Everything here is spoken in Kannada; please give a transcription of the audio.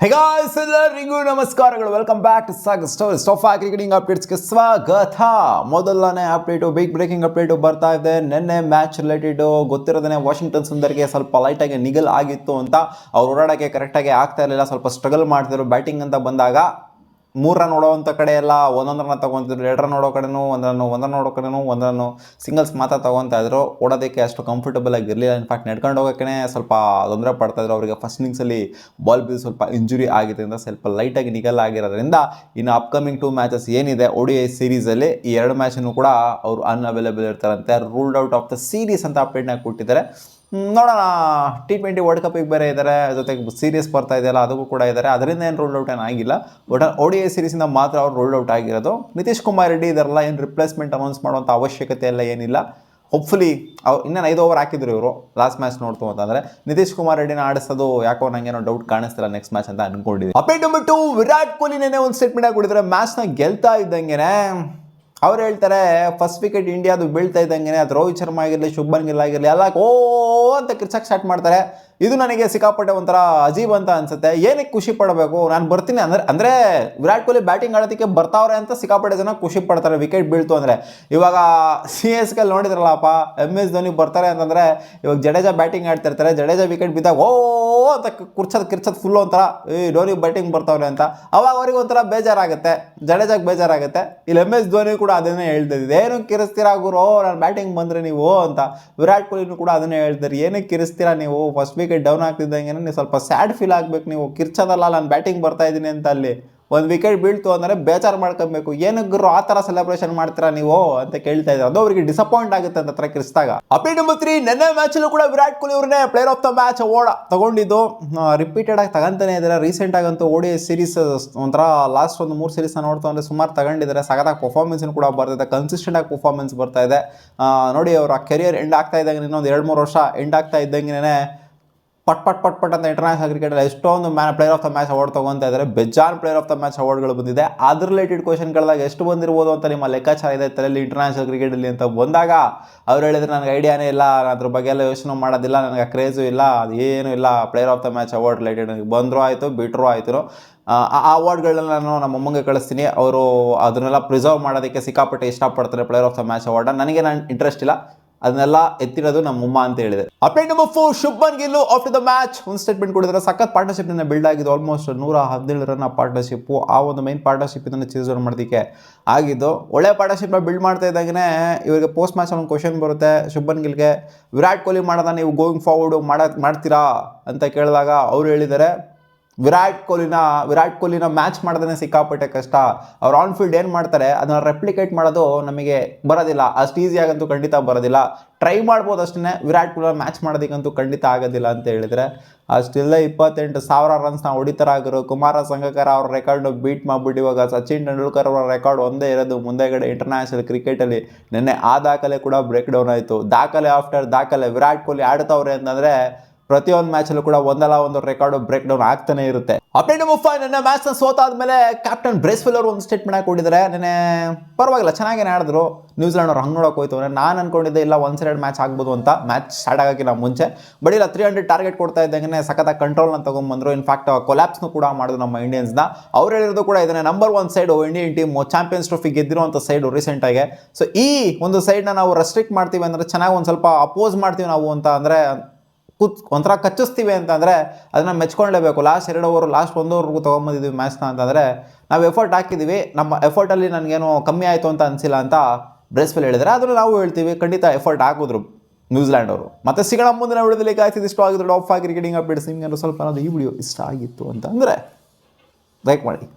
ಎಲ್ಲರಿಗೂ ನಮಸ್ಕಾರಗಳು. ವೆಲ್ಕಮ್ ಬ್ಯಾಕ್ ಟು ಸ್ಟೋಫಾ ಕ್ರಿಕೆಟಿಂಗ್ ಅಪ್ಡೇಟ್ಸ್ಗೆ ಸ್ವಾಗತ. ಮೊದಲನೇ ಅಪ್ಡೇಟು, ಬಿಗ್ ಬ್ರೇಕಿಂಗ್ ಅಪ್ಡೇಟು ಬರ್ತಾ ಇದೆ. ನಿನ್ನೆ ಮ್ಯಾಚ್ ರಿಲೇಟೆಡ್ ಗೊತ್ತಿರೋದೇ ವಾಷಿಂಗ್ಟನ್ ಸುಂದರ್ಗೆ ಸ್ವಲ್ಪ ಲೈಟಾಗಿ ನಿಗಲ್ ಆಗಿತ್ತು ಅಂತ. ಅವ್ರು ಓಡಾಡೋಕ್ಕೆ ಕರೆಕ್ಟಾಗಿ ಆಗ್ತಾ ಇರಲಿಲ್ಲ, ಸ್ವಲ್ಪ ಸ್ಟ್ರಗಲ್ ಮಾಡ್ತಿದ್ರು. ಬ್ಯಾಟಿಂಗ್ ಅಂತ ಬಂದಾಗ 3 ರನ್ ನೋಡೋವಂಥ ಕಡೆ ಎಲ್ಲ 1 ರನ್ ತೊಗೊತಿದ್ರು, 2 ರನ್ ನೋಡೋ ಕಡೆನೂ 1 ರನ್ ನೋಡೋ ಕಡೆನೂ 1 ರನ್ ಸಿಂಗಲ್ಸ್ ಮಾತ್ರ ತೊಗೊತಾ ಇದ್ರು. ಓಡೋದಕ್ಕೆ ಅಷ್ಟು ಕಂಫರ್ಟಬಲ್ ಆಗಿರಲಿಲ್ಲ. ಇನ್ಫ್ಯಾಕ್ಟ್ ನಡ್ಕೊಂಡು ಹೋಗೋಕ್ಕೆ ಸ್ವಲ್ಪ ತೊಂದರೆ ಪಡ್ತಾಯಿದ್ರು. ಅವರಿಗೆ ಫಸ್ಟ್ ಇನ್ನಿಂಗ್ಸಲ್ಲಿ ಬಾಲ್ ಬಿದ್ದು ಸ್ವಲ್ಪ ಇಂಜುರಿ ಆಗಿದ್ದರಿಂದ ಸ್ವಲ್ಪ ಲೈಟಾಗಿ ನಿಗಲ್ ಆಗಿರೋದ್ರಿಂದ ಇನ್ನು ಅಪ್ಕಮಿಂಗ್ 2 ಮ್ಯಾಚಸ್ ಏನಿದೆ ODI ಸೀರೀಸಲ್ಲಿ, ಈ 2 ಮ್ಯಾಚನ್ನು ಕೂಡ ಅವರು ಅನ್ಅವೈಲೇಬಲ್ ಇರ್ತಾರಂತೆ. Ruled out of the series ಅಂತ ಅಪ್ಡೇಟ್ನ ಕೊಟ್ಟಿದ್ದಾರೆ. ನೋಡೋಣ, T20 ವರ್ಲ್ಡ್ ಕಪ್ಪಿಗೆ ಬೇರೆ ಇದ್ದಾರೆ, ಜೊತೆಗೆ ಸೀರೀಸ್ ಬರ್ತಾ ಇದೆಯಲ್ಲ ಅದಕ್ಕೂ ಕೂಡ ಇದ್ದಾರೆ. ಅದರಿಂದ ಏನು ರೂಲ್ಡ್ ಔಟ್ ಏನಾಗಿಲ್ಲ. ಬಟ್ ODI ಸೀರೀಸಿಂದ ಮಾತ್ರ ಅವ್ರು ರೂಲ್ಡ್ ಔಟ್ ಆಗಿರೋದು. ನಿತೀಶ್ ಕುಮಾರ್ ರೆಡ್ಡಿ ಇದಾರಲ್ಲ, ಏನು ರಿಪ್ಲೇಸ್ಮೆಂಟ್ ಅನೌನ್ಸ್ ಮಾಡುವಂಥ ಅವಶ್ಯಕತೆ ಎಲ್ಲ ಏನಿಲ್ಲ. ಹೋಪ್ಫುಲಿ ಅವ್ರು ಇನ್ನೇನು 5 ಓವರ್ ಹಾಕಿದ್ರು ಇವರು ಲಾಸ್ಟ್ ಮ್ಯಾಚ್ ನೋಡ್ತು ಅಂತಂದರೆ. ನಿತೀಶ್ ಕುಮಾರ್ ರೆಡ್ಡಿನ ಆಡಿಸೋದು ಯಾಕೋ ನನಗೇನೋ ಡೌಟ್ ಕಾಣಿಸ್ತಿಲ್ಲ ನೆಕ್ಸ್ಟ್ ಮ್ಯಾಚ್ ಅಂತ ಅನ್ಕೊಂಡಿದ್ದೀನಿ. ಅಪ್ಡೇಟ್ ನಂಬರ್ 2, ವಿರಾಟ್ ಕೊಹ್ಲಿ ನೆನ್ನೆ ಒಂದು ಸ್ಟೇಟ್ಮೆಂಟ್ ಕೊಟ್ಟಿದ್ದಾರೆ. ಮ್ಯಾಚ್ನ ಗೆಲ್ತಾ ಇದ್ದಂಗೆ ಅವ್ರು ಹೇಳ್ತಾರೆ, ಫಸ್ಟ್ ವಿಕೆಟ್ ಇಂಡಿಯಾದು ಬೀಳ್ತಾ ಇದ್ದಂಗೆ ಅದು ರೋಹಿತ್ ಶರ್ಮಾ ಆಗಿರಲಿ, ಶುಭ್ಮನ್ ಗಿಲ್ ಆಗಿರಲಿ ಎಲ್ಲ ಓ ಅಂತ ಕಿರ್ಚಕ್ಕೆ ಸ್ಟಾರ್ಟ್ ಮಾಡ್ತಾರೆ. ಇದು ನನಗೆ ಸಿಕ್ಕಾಪಟ್ಟೆ ಒಂಥರ ಅಜೀಬ್ ಅಂತ ಅನ್ಸುತ್ತೆ. ಏನಕ್ಕೆ ಖುಷಿ ಪಡಬೇಕು, ನಾನು ಬರ್ತೀನಿ ಅಂದರೆ ವಿರಾಟ್ ಕೊಹ್ಲಿ ಬ್ಯಾಟಿಂಗ್ ಆಡೋದಕ್ಕೆ ಬರ್ತಾವ್ರೆ ಅಂತ ಸಿಕ್ಕಾಪಟ್ಟೆ ಜನ ಖುಷಿ ಪಡ್ತಾರೆ ವಿಕೆಟ್ ಬೀಳ್ತು ಅಂದರೆ. ಇವಾಗ CSK ನೋಡಿದ್ರಲ್ಲಪ್ಪ, MS ಧೋನಿ ಬರ್ತಾರೆ ಅಂತಂದರೆ, ಇವಾಗ ಜಡೇಜಾ ಬ್ಯಾಟಿಂಗ್ ಆಡ್ತಿರ್ತಾರೆ, ಜಡೇಜಾ ವಿಕೆಟ್ ಬಿದ್ದಾಗ ಓ ಅಂತ ಕಿರ್ಚೋದು ಫುಲ್ಲು ಒಂಥರ ಧೋನಿ ಬ್ಯಾಟಿಂಗ್ ಬರ್ತಾವ್ರೆ ಅಂತ. ಅವಾಗ ಅವ್ರಿಗೆ ಒಂಥರ ಬೇಜಾರಾಗುತ್ತೆ, ಜಡೇಜಾಗೆ ಬೇಜಾರಾಗುತ್ತೆ. ಇಲ್ಲಿ MS ಧೋನಿ ಕೂಡ ಅದನ್ನೇ ಹೇಳ್ತಿದ್ದೆ, ಏನು ಕಿರಿಸ್ತೀರಾ ಗುರು, ನಾನು ಬ್ಯಾಟಿಂಗ್ ಬಂದರೆ ನೀವು ಅಂತ. ವಿರಾಟ್ ಕೊಹ್ಲಿನೂ ಕೂಡ ಅದನ್ನೇ ಹೇಳ್ತಾರೆ, ಏನಕ್ಕೆ ಕಿರಿಸ್ತೀರಾ ನೀವು, ಫಸ್ಟ್ ವಿಕೆಟ್ ಡೌನ್ ಆಗ್ತಿದ್ದಂಗೆ ನೀವು ಸ್ವಲ್ಪ ಸ್ಯಾಡ್ ಫೀಲ್ ಆಗಬೇಕು, ನೀವು ಕಿರ್ಚೋದಲ್ಲ ನಾನು ಬ್ಯಾಟಿಂಗ್ ಬರ್ತಾ ಇದ್ದೀನಿ ಅಂತ. ಅಲ್ಲಿ ಒಂದು ವಿಕೆಟ್ ಬೀಳ್ತು ಅಂದರೆ ಬೇಜಾರು ಮಾಡ್ಕೊಬೇಕು, ಏನಕ್ಕೆ ಆ ಥರ ಸೆಲೆಬ್ರೇಷನ್ ಮಾಡ್ತೀರಾ ನೀವು ಅಂತ ಕೇಳ್ತಾ ಇದ್ದಾರೆ. ಅದು ಅವರಿಗೆ ಡಿಸಪಾಯಿಂಟ್ ಆಗುತ್ತೆ ಅಂತ ಕಿರಿಸಿದಾಗ. ಅಪ್ಡೇಟ್ ನಂಬರ್ 3, ನೆನ್ನೆ ಮ್ಯಾಚಲ್ಲೂ ಕೂಡ ವಿರಾಟ್ ಕೊಹ್ಲಿ ಅವ್ರನ್ನೇ player of the match award ತಗೊಂಡಿದ್ದು. ರಿಪೀಟೆಡ್ ಆಗಿ ತಗೊಂತಾನೆ ಇದ್ದಾರೆ. ರೀಸೆಂಟಾಗಂತೂ ODI ಸೀರೀಸ್ ಒಂಥರ ಲಾಸ್ಟ್ ಒಂದು 3 ಸೀರೀಸ್ನ ನೋಡ್ತಾ ಅಂದರೆ ಸುಮಾರು ತಗೊಂಡಿದ್ದಾರೆ. ಸಗತ್ತಾಗಿ ಪರ್ಫಾರ್ಮೆನ್ಸ್ ಕೂಡ ಬರ್ತಿದೆ, ಕನ್ಸಿಸ್ಟೆಂಟ್ ಆಗಿ ಪರ್ಫಾರ್ಮೆನ್ಸ್ ಬರ್ತಾ ಇದೆ. ನೋಡಿ, ಅವರ ಕೆರಿಯರ್ ಎಂಡ್ ಆಗ್ತಾ ಇದ್ದಂಗೆ, ಇನ್ನೊಂದು 2-3 ವರ್ಷ ಎಂಡ್ ಆಗ್ತಾ ಇದ್ದಂಗೆ ಪಟ್ ಅಂತ ಇಂಟರ್ನ್ಯಾಷನಲ್ ಕ್ರಿಕೆಟಲ್ಲಿ ಎಷ್ಟೊಂದು player of the match award ತೊಗೊತಾ ಇದ್ದಾರೆ. ಬೆಜಾನ್ ಪ್ಲೇಯರ್ ಆಫ್ ದ ಮ್ಯಾಚ್ ಅವಾರ್ಡ್ಗಳು ಬಂದಿದೆ. ಅದ್ರ ರಿಲೇಟೆಡ್ ಕ್ವಶನ್ ಕೇಳಿದಾಗ ಎಷ್ಟು ಬಂದಿರ್ಬೋದು ಅಂತ ನಿಮ್ಮ ಲೆಕ್ಕಾಚಾರ ಇದೆ ತಲೆಯಲ್ಲಿ ಇಂಟರ್ನ್ಯಾಷನಲ್ ಕ್ರಿಕೆಟಲ್ಲಿ ಅಂತ ಬಂದಾಗ ಅವ್ರು ಹೇಳಿದ್ರೆ, ನನಗೆ ಐಡಿಯಾನೇ ಇಲ್ಲ, ಅದ್ರ ಬಗ್ಗೆ ಎಲ್ಲ ಯೋಚನೆ ಮಾಡೋದಿಲ್ಲ, ನನಗೆ ಕ್ರೇಜು ಇಲ್ಲ, ಅದೇನೂ ಇಲ್ಲ. Player of the match award related ನನಗೆ ಬಂದರೂ ಆಯಿತು, ಬಿಟ್ಟರೂ ಆಯಿತು. ಆ ಅವಾರ್ಡ್ಗಳನ್ನ ನಾನು ನಮ್ಮ ಅಮ್ಮಂಗೆ ಕಳಿಸ್ತೀನಿ. ಅವರು ಅದನ್ನೆಲ್ಲ ಪ್ರಿಸರ್ವ್ ಮಾಡೋದಕ್ಕೆ ಸಿಕ್ಕಾಪಟ್ಟೆ ಇಷ್ಟಪಡ್ತಾರೆ ಪ್ಲೇಯರ್ ಆಫ್ ದ ಮ್ಯಾಚ್ ಅವಾರ್ಡ್ನ. ನನಗೆ ಇಂಟ್ರೆಸ್ಟ್ ಇಲ್ಲ, ಅದನ್ನೆಲ್ಲ ಎತ್ತಿರೋದು ನಮ್ಮಮ್ಮ ಅಂತ ಹೇಳಿದೆ. Update number 4, Shubman Gill after the match ಒಂದು ಸ್ಟೇಟ್ಮೆಂಟ್ ಕೊಡಿದ್ರೆ. ಸಖತ್ ಪಾರ್ಟ್ನರ್ಶಿಪ್ ಬಿಲ್ಡ್ ಆಗಿದ್ದು, ಆಲ್ಮೋಸ್ಟ್ 117 ರನ್ ಪಾರ್ಟ್ನರ್ಶಿಪ್ಪು. ಆ ಒಂದು ಮೈನ್ ಪಾರ್ಟ್ನರ್ಶಿಪ್ ಇದನ್ನು ಚೇಸ್ ಮಾಡೋದಕ್ಕೆ ಆಗಿದ್ದು. ಒಳ್ಳೆ ಪಾರ್ಟ್ನರ್ಶಿಪ್ನ ಬಿಲ್ಡ್ ಮಾಡ್ತಾ ಇದ್ದಾಗೇ ಇವರಿಗೆ ಪೋಸ್ಟ್ ಮ್ಯಾಚ್ ಒಂದು ಕ್ವಶನ್ ಬರುತ್ತೆ ಶುಭ್ಮನ್ ಗಿಲ್ಗೆ, ವಿರಾಟ್ ಕೊಹ್ಲಿ ಮಾಡೋದ ನೀವು ಗೋಯಿಂಗ್ ಫಾರ್ವರ್ಡ್ ಮಾಡ್ತೀರಾ ಅಂತ ಕೇಳಿದಾಗ ಅವ್ರು ಹೇಳಿದ್ದಾರೆ, ವಿರಾಟ್ ಕೊಹ್ಲಿನ ಮ್ಯಾಚ್ ಮಾಡೋದೇ ಸಿಕ್ಕಾಪಟ್ಟೆ ಕಷ್ಟ. ಅವ್ರು ಆನ್ ಫೀಲ್ಡ್ ಏನು ಮಾಡ್ತಾರೆ ಅದನ್ನು ರೆಪ್ಲಿಕೇಟ್ ಮಾಡೋದು ನಮಗೆ ಬರೋದಿಲ್ಲ, ಅಷ್ಟು ಈಸಿಯಾಗಂತೂ ಖಂಡಿತ ಬರೋದಿಲ್ಲ. ಟ್ರೈ ಮಾಡ್ಬೋದು ಅಷ್ಟೇ, ವಿರಾಟ್ ಕೊಹ್ಲಿ ಮ್ಯಾಚ್ ಮಾಡೋದಕ್ಕಂತೂ ಖಂಡಿತ ಆಗೋದಿಲ್ಲ ಅಂತ ಹೇಳಿದರೆ. ಅಷ್ಟಿಲ್ಲ 28,000 ರನ್ಸ್ನ ಹೊಡಿತರಾಗಿರೋ ಕುಮಾರ ಸಂಗಕಾರ ಅವ್ರ ರೆಕಾರ್ಡ್ನ ಬೀಟ್ ಮಾಡಿಬಿಟ್ಟು ಇವಾಗ ಸಚಿನ್ ತೆಂಡೂಲ್ಕರ್ ಅವರ ರೆಕಾರ್ಡ್ ಒಂದೇ ಇರೋದು ಮುಂದೆಗಡೆ ಇಂಟರ್ನ್ಯಾಷನಲ್ ಕ್ರಿಕೆಟಲ್ಲಿ. ನಿನ್ನೆ ಆ ದಾಖಲೆ ಕೂಡ ಬ್ರೇಕ್ ಡೌನ್ ಆಯಿತು. ದಾಖಲೆ ಆಫ್ಟರ್ ದಾಖಲೆ ವಿರಾಟ್ ಕೊಹ್ಲಿ ಆಡ್ತವ್ರೆ ಅಂತಂದರೆ ಪ್ರತಿಯೊಂದು ಮ್ಯಾಚಲ್ಲೂ ಕೂಡ ಒಂದಲ್ಲ ಒಂದು ರೆಕಾರ್ಡು ಬ್ರೇಕ್ ಡೌನ್ ಆಗ್ತಾನೆ ಇರುತ್ತೆ. ಅಪ್ಡೇಟ್ ನಂಬರ್ 5, ನನ್ನ ಮ್ಯಾಚ್ನ ಸೋತಾದ್ಮೇಲೆ ಕ್ಯಾಪ್ಟನ್ ಬ್ರೇಸ್ವೆಲ್ ಅವರು ಒಂದು ಸ್ಟೇಟ್ಮೆಂಟ್ ಕೊಟ್ಟಿದ್ದಾರೆ. ನೆನೆ ಪರವಾಗಿಲ್ಲ, ಚೆನ್ನಾಗೇನೆ ಆಡಿದ್ರು. ನ್ಯೂಜಿಲೆಂಡ್ ಅವ್ರು ಹಂಗೆ ನೋಡೋಕೆ ಹೋಯ್ತು ಅಂದರೆ ನಾನು ಅನ್ಕೊಂಡಿದ್ದೆ ಇಲ್ಲ 1-2 ಮ್ಯಾಚ್ ಆಗ್ಬೋದು ಅಂತ, ಮ್ಯಾಚ್ ಸ್ಟಾರ್ಟ್ ಆಗೋಕ್ಕಿಂತ ಮುಂಚೆ. ಬಟ್ ಇಲ್ಲ, 300 ಟಾರ್ಗೆಟ್ ಕೊಡ್ತಾ ಇದ್ದಂಗೆ ಸಖತ್ತಾಗಿ ಕಂಟ್ರೋಲ್ನ ತೊಗೊಂಡ್ಬಂದರು. ಇನ್ಫ್ಯಾಕ್ಟ್ ಕೊಲ್ಯಾಪ್ಸ್ನು ಕೂಡ ಮಾಡಿದ್ರು ನಮ್ಮ ಇಂಡಿಯನ್ಸ್ನ. ಅವ್ರು ಹೇಳಿರೋದು ಕೂಡ ಇದನ್ನೇ, number 1 side Indian team champions trophy ಗೆದ್ದಿರುವಂಥ ಸೈಡು ರೀಸೆಂಟಾಗಿ. ಸೊ ಈ ಒಂದು ಸೈಡ್ನ ನಾವು ರೆಸ್ಟ್ರಿಕ್ಟ್ ಮಾಡ್ತೀವಿ ಅಂದರೆ, ಚೆನ್ನಾಗಿ ಒಂದು ಸ್ವಲ್ಪ ಅಪೋಸ್ ಮಾಡ್ತೀವಿ ನಾವು ಅಂತ ಅಂದರೆ, ಒಂಥರ ಕಚ್ಚಿಸ್ತೀವಿ ಅಂತಂದರೆ ಅದನ್ನು ಮೆಚ್ಕೊಳ್ಳೇಬೇಕು. ಲಾಸ್ಟ್ 2 ಓವರ್, ಲಾಸ್ಟ್ 1 ಓವರ್ಗೂ ತೊಗೊಂಬಂದಿದ್ದೀವಿ ಮ್ಯಾಚ್ನ ಅಂತಂದರೆ ನಾವು ಎಫರ್ಟ್ ಹಾಕಿದ್ದೀವಿ, ನಮ್ಮ ಎಫರ್ಟಲ್ಲಿ ನನಗೇನು ಕಮ್ಮಿ ಆಯಿತು ಅಂತ ಅನಿಸಿಲ್ಲ ಅಂತ ಬ್ರೇಸ್ವೆಲ್ ಹೇಳಿದರೆ. ಅದನ್ನು ನಾವು ಹೇಳ್ತೀವಿ, ಖಂಡಿತ ಎಫರ್ಟ್ ಹಾಕಿದ್ರು ನ್ಯೂಜಿಲೆಂಡ್ ಅವರು. ಮತ್ತೆ ಸಿಗೋಣ ಮುಂದಿನ ವಿಡಿಯೋದಲ್ಲಿ. ಕಾಯ್ತಿದ್ದು ಇಷ್ಟ ಆಗಿದ್ರು ಟಾಪ್ 5 ಕ್ರಿಕೆಟಿಂಗ್ ಅಪ್ಡೇಟ್ಸ್. ನಿಮಗೇನು ಸ್ವಲ್ಪ ಈ ವಿಡಿಯೋ ಇಷ್ಟ ಆಗಿತ್ತು ಅಂತ ಅಂದರೆ ಲೈಕ್ ಮಾಡಿ.